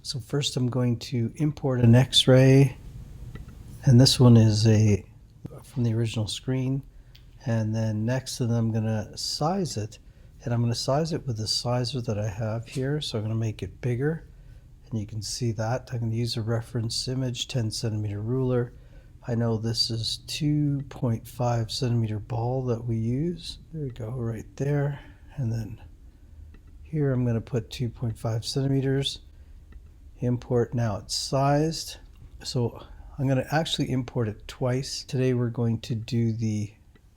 So first I'm going to import an X-ray, and this one is from the original screen. And then next to them I'm going to size it, and I'm going to size it with the sizer that I have here. So I'm going to make it bigger, and you can see that. I'm going to use a reference image, 10 centimeter ruler. I know this is 2.5 centimeter ball that we use. There we go, right there. And then here I'm going to put 2.5 centimeters. Import, now it's sized. So I'm going to actually import it twice. Today we're going to do the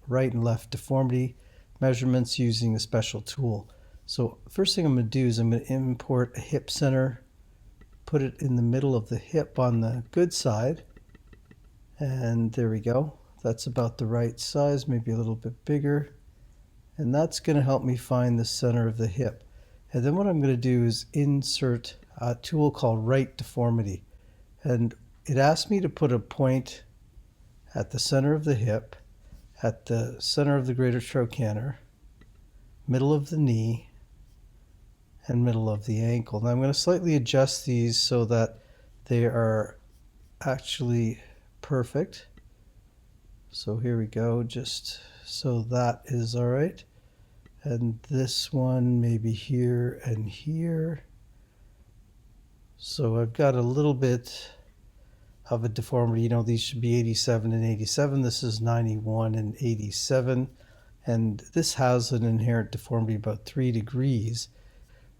right and left deformity measurements using a special tool. So first thing I'm going to do is I'm going to import a hip center, put it in the middle of the hip on the good side, and there we go. That's about the right size, maybe a little bit bigger, and that's going to help me find the center of the hip. And then what I'm going to do is insert a tool called right deformity, and it asks me to put a point at the center of the hip, at the center of the greater trochanter, middle of the knee, and middle of the ankle. Now I'm going to slightly adjust these so that they are actually perfect. So here we go, just so that is all right. And this one maybe here and here. So I've got a little bit of a deformity. You know, these should be 87 and 87. This is 91 and 87. And this has an inherent deformity about 3 degrees.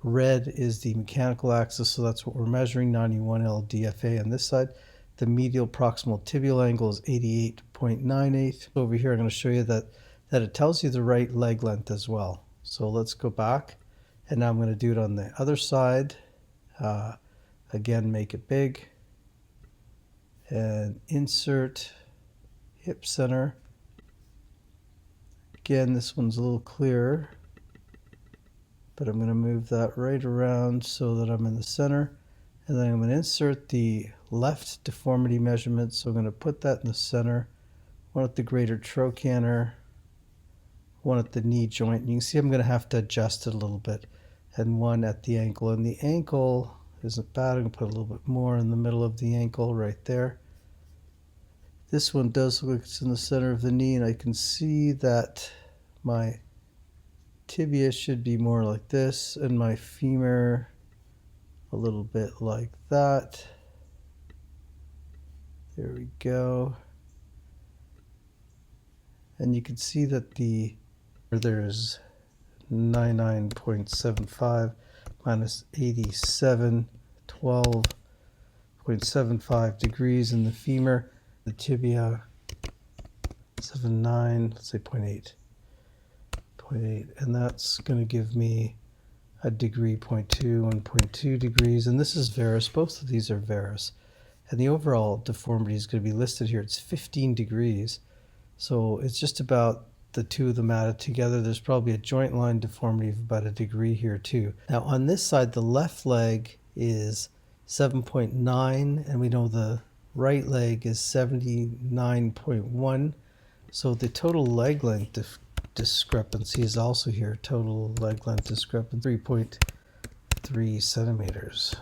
Red is the mechanical axis, so that's what we're measuring, 91 LDFA on this side. The medial proximal tibial angle is 88.98. Over here I'm going to show you that it tells you the right leg length as well. So let's go back, and now I'm going to do it on the other side. Again, make it big, and insert hip center. Again, this one's a little clearer, but I'm going to move that right around so that I'm in the center. And then I'm going to insert the left deformity measurement. So I'm going to put that in the center, one at the greater trochanter, one at the knee joint. And you can see I'm going to have to adjust it a little bit, and one at the ankle. And the ankle isn't bad. I'm going to put a little bit more in the middle of the ankle right there. This one does look like it's in the center of the knee, and I can see that my tibia should be more like this, and my femur a little bit like that. There we go. And you can see that there's 99.75 minus 87, 12.75 degrees in the femur. The tibia, 7.9, let's say 0.8, and that's going to give me a degree, 0.2 and 0.2 degrees, and this is varus. Both of these are varus, and the overall deformity is going to be listed here. It's 15 degrees, so it's just about the two of them added together. There's probably a joint line deformity of about a degree here too. Now on this side, the left leg is 7.9, and we know the right leg is 79.1. So the total leg length discrepancy is also here. Total leg length discrepancy 3.3 centimeters.